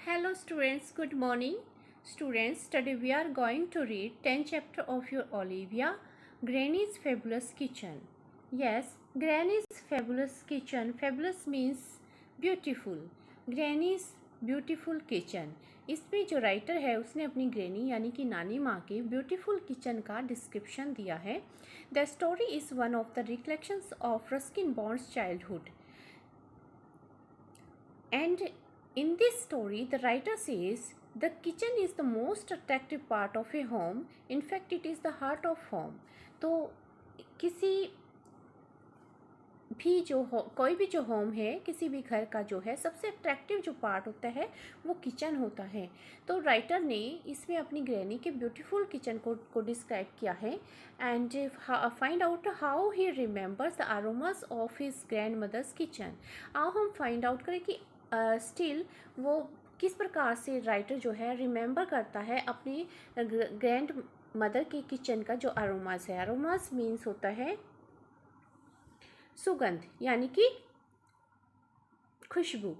Hello students, good morning. Students, today we are going to read 10th chapter of your Olivia, Granny's Fabulous Kitchen. Yes, Granny's Fabulous Kitchen. Fabulous means beautiful. Granny's Beautiful Kitchen. इसमें जो writer है उसने अपनी granny यानी कि नानी माँ के ब्यूटीफुल किचन का डिस्क्रिप्शन दिया है. The story is one of the reflections of Ruskin bonds childhood. And in this story, the writer says the kitchen is the most attractive part of a home. In fact, it is the heart of home. तो किसी भी कोई भी जो home है, किसी भी घर का जो है सबसे अट्रैक्टिव जो पार्ट होता है वो किचन होता है. तो राइटर ने इसमें अपनी ग्रैनी के ब्यूटीफुल किचन को डिस्क्राइब किया है. And find out how he remembers the aromas of his grandmother's kitchen. आओ हम फाइंड आउट करें कि स्टिल वो किस प्रकार से राइटर जो है रिमेंबर करता है अपनी ग्रैंड मदर के किचन का जो अरोमास है. अरोमास मीन्स होता है सुगंध यानी कि खुशबू.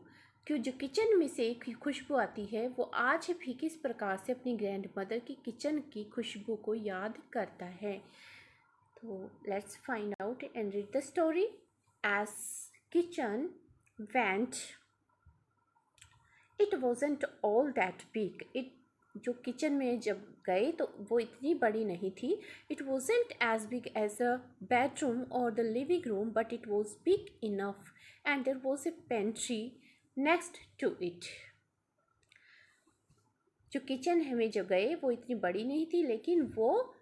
क्यों जो किचन में से खुशबू आती है वो आज भी किस प्रकार से अपनी ग्रैंड मदर की किचन की खुशबू को याद करता है. तो let's find out and read the story. As kitchen went it wasn't all that big. It जो किचन में जब गए तो वो इतनी बड़ी नहीं थी. It wasn't as big as a bedroom और the living room but it was big enough and there was a pantry next to it. जो किचन में जब गए वो इतनी बड़ी नहीं थी लेकिन वो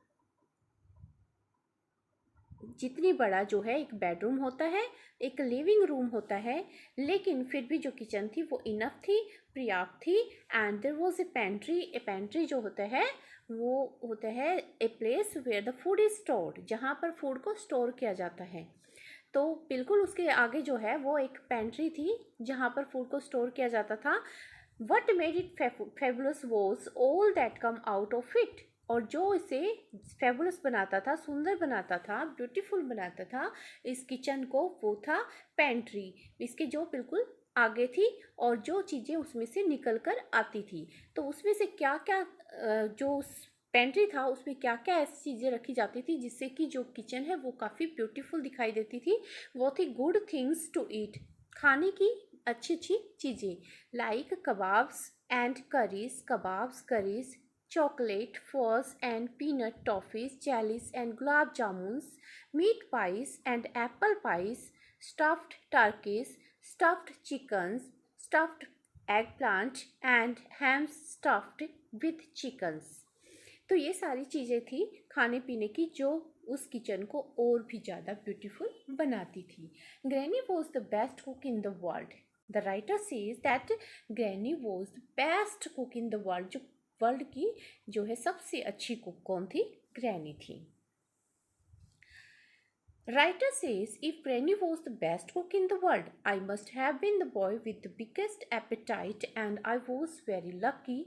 जितनी बड़ा जो है एक बेडरूम होता है, एक लिविंग रूम होता है, लेकिन फिर भी जो किचन थी वो इनफ थी, पर्याप्त थी. And there was a pantry. A pantry जो होता है वो होता है a place where the food is stored, जहाँ पर फूड को स्टोर किया जाता है. तो बिल्कुल उसके आगे जो है वो एक पेंट्री थी जहाँ पर फूड को स्टोर किया जाता था. What made it fabulous was all that come out of it. और जो इसे फेबुलस बनाता था, सुंदर बनाता था, ब्यूटीफुल बनाता था इस किचन को, वो था पेंट्री. इसके जो बिल्कुल आगे थी और जो चीज़ें उसमें से निकल कर आती थी. तो उसमें से क्या क्या जो पेंट्री था उसमें क्या क्या ऐसी चीज़ें रखी जाती थी जिससे कि जो किचन है वो काफ़ी ब्यूटीफुल दिखाई देती थी. वो थी गुड थिंग्स टू ईट, खाने की अच्छी अच्छी चीज़ें. Like kebabs and curries, kebabs curries, chocolate, fuzz and peanut toffees, jellies and gulab jamuns, meat pies and apple pies, stuffed turkeys, stuffed chickens, stuffed eggplant and ham stuffed with chickens. तो ये सारी चीज़ें थी खाने पीने की जो उस किचन को और भी ज़्यादा ब्यूटीफुल बनाती थी. Granny was the best cook in the world. The writer says that granny was the best cook in the world. जो वर्ल्ड की जो है सबसे अच्छी कुक कौन थी? ग्रैनी थी. Writer says, if Granny was the best cook in the world, I must have been the boy with the biggest appetite, and I was very lucky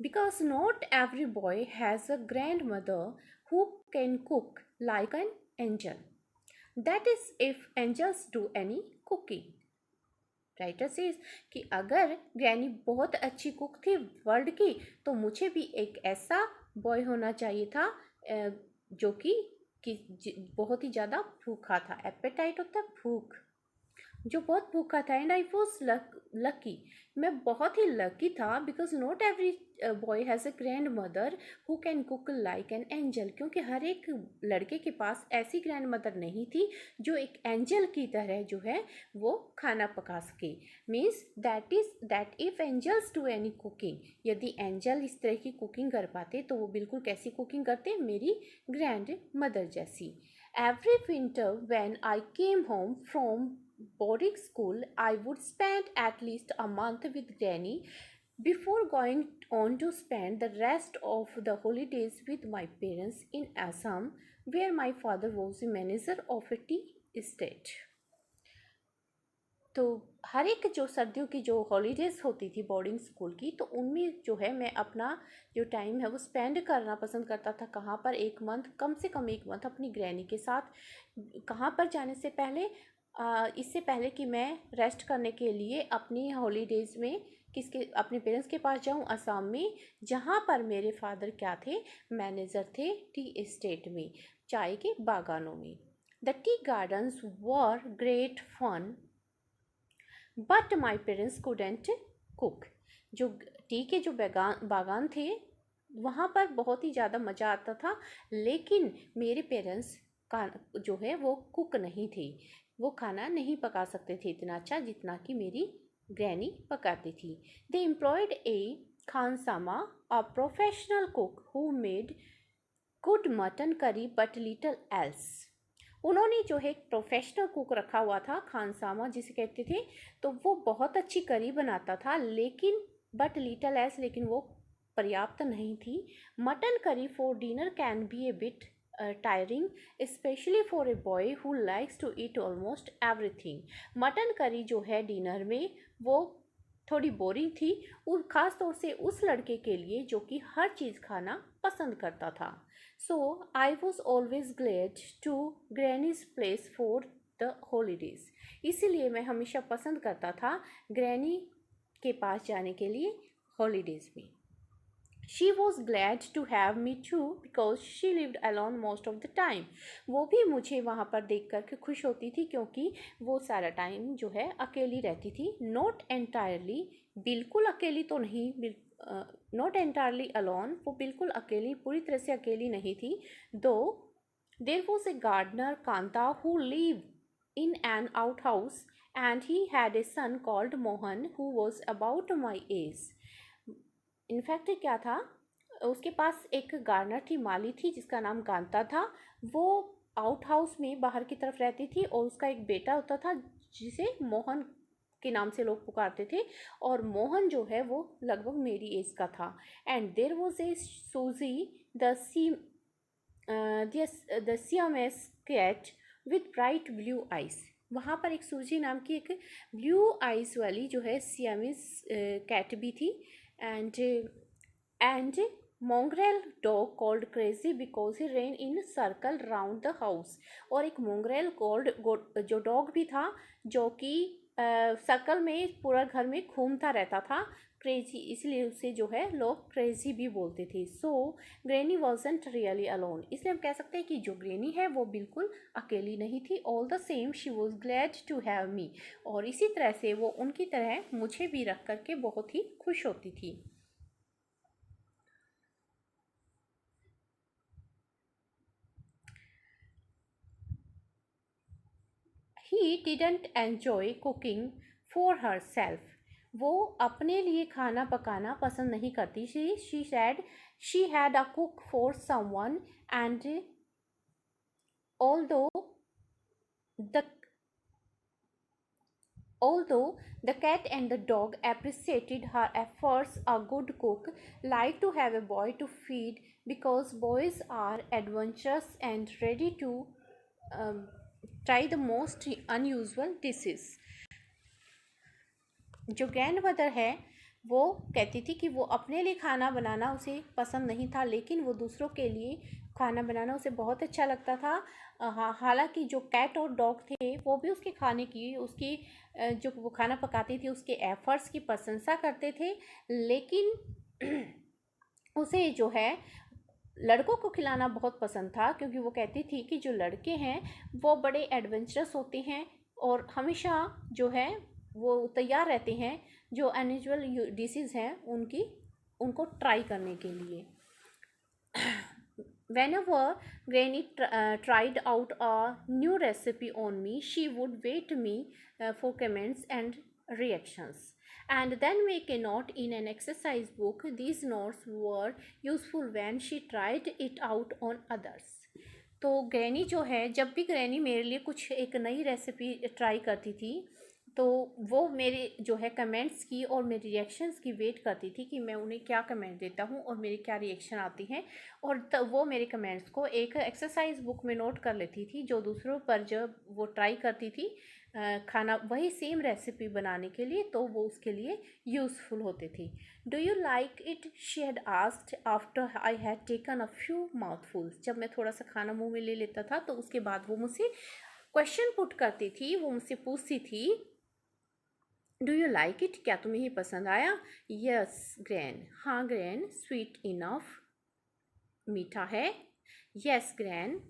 because not every boy has a grandmother who can cook like an angel. That is, if angels do any cooking. Writer says कि अगर granny बहुत अच्छी cook थी world की तो मुझे भी एक ऐसा बॉय होना चाहिए था जो कि बहुत ही ज़्यादा भूखा था. एपेटाइट होता है भूख, जो बहुत भूखा था. एंड आई वॉज लकी, मैं बहुत ही लकी था because not every boy has a grand mother who can cook like an angel. क्योंकि हर एक लड़के के पास ऐसी ग्रैंड मदर नहीं थी जो एक एंजल की तरह जो है वो खाना पका सके. Means that if angels do any cooking, यदि एंजल इस तरह की कुकिंग कर पाते तो वो बिल्कुल कैसी कुकिंग करते? मेरी ग्रैंड मदर जैसी. Every winter when I came home from boarding school, I would spend at least a month with Granny before going on to spend the rest of the holidays with my parents in Assam, where my father was the manager of a tea estate. तो हर एक जो सर्दियों की जो holidays होती थी boarding school की, तो उनमें जो है मैं अपना जो टाइम है वो स्पेंड करना पसंद करता था. कहाँ पर? एक मंथ, कम से कम एक मंथ अपनी ग्रैनी के साथ. कहाँ पर जाने से पहले? इससे पहले कि मैं रेस्ट करने के लिए अपनी हॉलीडेज़ में अपने पेरेंट्स के पास जाऊं असम में, जहां पर मेरे फादर क्या थे, मैनेजर थे टी एस्टेट में, चाय के बागानों में। The tea gardens were great fun but my parents couldn't cook. जो टी के जो बागान थे वहाँ पर बहुत ही ज़्यादा मज़ा आता था, लेकिन मेरे पेरेंट्स का जो है वो कुक नहीं थे, वो खाना नहीं पका सकते थे इतना अच्छा जितना कि मेरी ग्रैनी पकाती थी। दे एम्प्लॉयड ए खानसामा, a professional cook who made good mutton curry but little else. उन्होंने जो है एक प्रोफेशनल कुक रखा हुआ था, खानसामा जिसे कहते थे, तो वो बहुत अच्छी करी बनाता था, लेकिन बट लिटल एल्स, लेकिन वो पर्याप्त नहीं थी। Mutton curry for dinner can be a bit tiring, specially for a boy who likes to eat almost everything. Mutton curry जो है डिनर में वो थोड़ी बोरिंग थी, और ख़ास तौर से उस लड़के के लिए जो कि हर चीज़ खाना पसंद करता था। So I was always glad to granny's place for the holidays. इसीलिए मैं हमेशा पसंद करता था ग्रैनी के पास जाने के लिए हॉलीडेज़ में। She was glad to have me too because she lived alone most of the time. वो भी मुझे वहाँ पर देख कर के खुश होती थी, क्योंकि वो सारा टाइम जो है अकेली रहती थी। Not entirely, बिल्कुल अकेली तो नहीं, not entirely alone, वो बिल्कुल अकेली, पूरी तरह से अकेली नहीं थी। Though there was a gardener Kanta who lived in an outhouse, and he had a son called Mohan who was about my age. In fact क्या था, उसके पास एक गार्डनर थी, माली थी जिसका नाम कांता था। वो आउट हाउस में बाहर की तरफ रहती थी, और उसका एक बेटा होता था जिसे मोहन के नाम से लोग पुकारते थे, और मोहन जो है वो लगभग मेरी एज का था। And there was a Suzy the see the Siamese cat with bright blue eyes. वहाँ पर एक सूजी नाम की एक ब्लू आइज वाली जो है सियामिस कैट भी थी। and mongrel dog called crazy because he ran in circle round the house। और एक mongrel जो डॉग भी था जो कि सर्कल में पूरा घर में घूमता रहता था, क्रेजी, इसलिए उसे जो है लोग क्रेजी भी बोलते थे। सो ग्रैनी वॉजंट रियली अलोन, इसलिए हम कह सकते हैं कि जो ग्रैनी है वो बिल्कुल अकेली नहीं थी। All the same she was glad to have me, और इसी तरह से वो उनकी तरह मुझे भी रख करके बहुत ही खुश होती थी। He didn't enjoy cooking for herself. वो अपने लिए खाना पकाना पसंद नहीं करती। She said she had a cook for someone, and although the although the cat and the dog appreciated her efforts, a good cook liked to have a boy to feed because boys are adventurous and ready to um, try the most unusual dishes। जो grand mother है वो कहती थी कि वो अपने लिए खाना बनाना उसे पसंद नहीं था, लेकिन वो दूसरों के लिए खाना बनाना उसे बहुत अच्छा लगता था। हालांकि जो कैट और डॉग थे वो भी उसके खाने की, उसकी जो वो खाना पकाती थी उसके एफर्ट्स की प्रशंसा करते थे, लेकिन उसे जो है लड़कों को खिलाना बहुत पसंद था, क्योंकि वो कहती थी कि जो लड़के हैं वो बड़े एडवेंचरस होते हैं और हमेशा जो है वो तैयार रहते हैं जो अनयूजुअल डिशेज़ हैं उनको ट्राई करने के लिए। Whenever Granny tried out a new recipe on me, she would wait me for comments and reactions, and then make a note in an exercise book. These notes were useful when she tried it out on others। तो granny जो है, जब भी granny मेरे लिए कुछ एक नई रेसिपी ट्राई करती थी तो वो मेरे जो है कमेंट्स की और मेरी रिएक्शंस की वेट करती थी कि मैं उन्हें क्या कमेंट देता हूँ और मेरी क्या रिएक्शन आती हैं, और वो मेरे कमेंट्स को एक एक्सरसाइज बुक में नोट कर लेती थी, जो दूसरों पर जब वो ट्राई करती थी खाना वही सेम रेसिपी बनाने के लिए, तो वो उसके लिए यूज़फुल होते थे। Do you like it, she had asked after I had taken a few mouthfuls. जब मैं थोड़ा सा खाना मुंह में ले लेता था तो उसके बाद वो मुझसे क्वेश्चन पुट करती थी, वो मुझसे पूछती थी डू यू लाइक इट, क्या तुम्हें ये पसंद आया? यस ग्रैन, हाँ ग्रैन, स्वीट इनफ, मीठा है। Yes gran.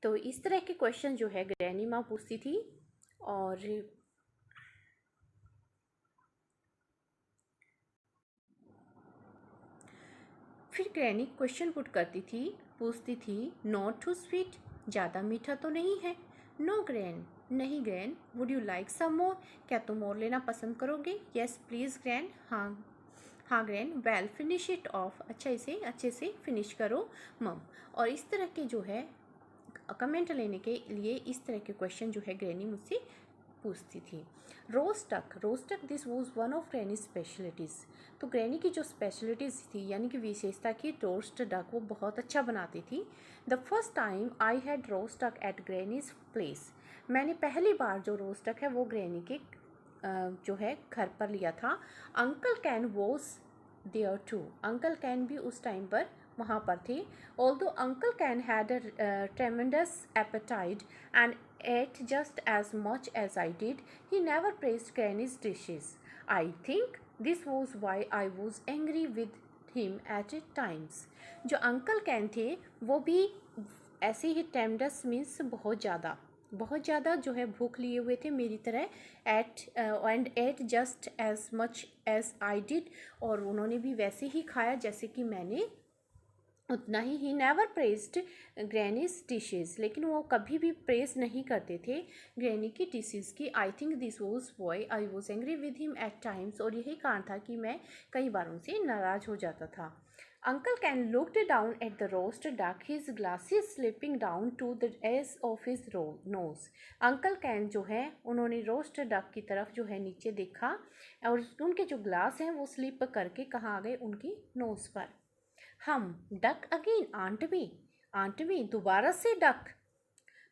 तो इस तरह के क्वेश्चन जो है ग्रैनी माँ पूछती थी। और फिर ग्रैनी क्वेश्चन पुट करती थी, पूछती थी नॉट टू स्वीट, ज़्यादा मीठा तो नहीं है? नो ग्रैन, नहीं gran. Would you like some more, क्या तुम और लेना पसंद करोगे? यस प्लीज़ ग्रैन, हाँ हाँ gran. Well finish it of, अच्छा इसे अच्छे से फिनिश करो मम। और इस तरह के जो है कमेंट लेने के लिए इस तरह के क्वेश्चन जो है ग्रैनी मुझसे पूछती थी। Roast duck, roast duck this was one of granny specialities. तो ग्रैनी की जो स्पेशलिटीज़ थी यानी कि विशेषता की, रोस्ट डक वो बहुत अच्छा बनाती थी। The first time I had roast duck at granny's place, मैंने पहली बार जो रोस्ट डक है वो ग्रैनी के जो है घर पर लिया था। Uncle Ken was there too, uncle Ken भी उस टाइम पर वहाँ पर थे। Although uncle Ken had a tremendous appetite and ate just as much as I did, he never praised Granny's dishes. I think this was why I was angry with him at times. जो uncle can थे वो भी ऐसे ही टेमडस means बहुत ज़्यादा जो है भूख लिए हुए थे मेरी तरह। Ate just as much as I did, और उन्होंने भी वैसे ही खाया जैसे कि मैंने, उतना he never praised grannies dishes, लेकिन वो कभी भी प्रेज नहीं करते थे ग्रैनी की डिशेज़ की। I think this was why I was angry with him at times, और यही कारण था कि मैं कई बार उनसे नाराज़ हो जाता था। Uncle Ken looked down at the roast duck, his glasses slipping down to the edge of his nose. Uncle Ken जो है उन्होंने रोस्ट डक की तरफ जो है नीचे देखा, और उनके जो ग्लास हैं वो स्लिप करके कहाँ आ गए, उनकी नोज़ पर। हम डक अगेन आंट वी दोबारा से duck.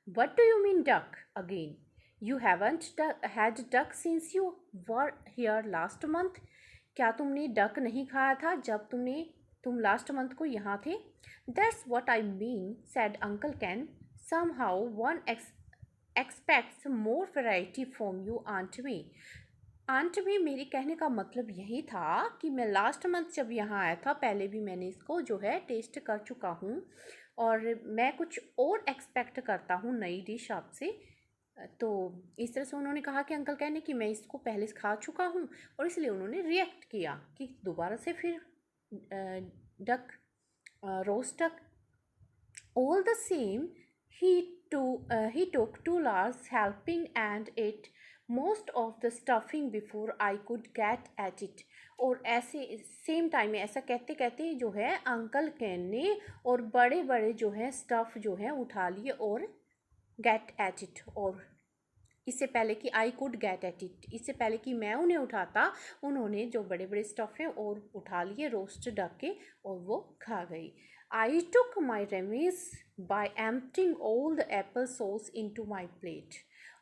What do you mean duck again, you haven't had duck since you were here last month, क्या तुमने डक नहीं खाया था जब तुम लास्ट मंथ को यहाँ थे? That's what I mean said uncle Ken, somehow one expects more variety from you aunt Vi. Aunt भी, मेरे कहने का मतलब यही था कि मैं लास्ट मंथ जब यहाँ आया था पहले भी मैंने इसको जो है टेस्ट कर चुका हूँ, और मैं कुछ और एक्सपेक्ट करता हूँ नई डिश आपसे। तो इस तरह से उन्होंने कहा कि अंकल कहने कि मैं इसको पहले से खा चुका हूँ, और इसलिए उन्होंने रिएक्ट किया कि दोबारा से फिर duck, roast duck. All the same, he took two large helping and ate most of the stuffing before I could get at it. और ऐसे सेम टाइम में ऐसा कहते कहते जो है अंकल कैन ने और बड़े बड़े जो है स्टफ़ जो है उठा लिए, और गेट एट इट, और इससे पहले कि I could get at it, इससे पहले कि मैं उन्हें उठाता, उन्होंने जो बड़े बड़े स्टफ़ हैं और उठा लिए रोस्ट डक के, और वो खा गई। I took my remiss by emptying all the apple sauce into my plate,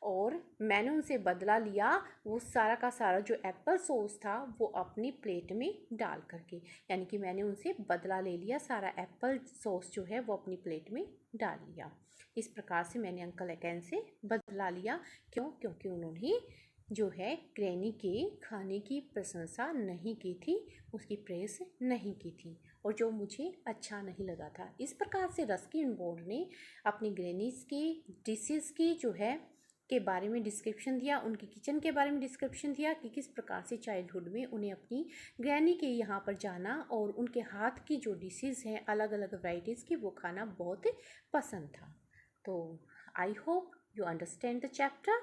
और मैंने उनसे बदला लिया वो सारा का सारा जो एप्पल सॉस था वो अपनी प्लेट में डाल करके, यानी कि मैंने उनसे बदला ले लिया, सारा एप्पल सॉस जो है वो अपनी प्लेट में डाल लिया। इस प्रकार से मैंने अंकल कैन से बदला लिया। क्यों? क्योंकि उन्होंने जो है ग्रैनी के खाने की प्रशंसा नहीं की थी, उसकी प्रेस नहीं की थी, और जो मुझे अच्छा नहीं लगा था। इस प्रकार से रस्किन बॉन्ड ने अपनी ग्रैनीज़ की डिशेज़ की जो है के बारे में डिस्क्रिप्शन दिया, उनकी किचन के बारे में डिस्क्रिप्शन दिया कि किस प्रकार से चाइल्डहुड में उन्हें अपनी ग्रैनी के यहाँ पर जाना और उनके हाथ की जो डिशेज़ हैं अलग अलग वैराइटीज़ की वो खाना बहुत पसंद था। तो I hope you understand the chapter.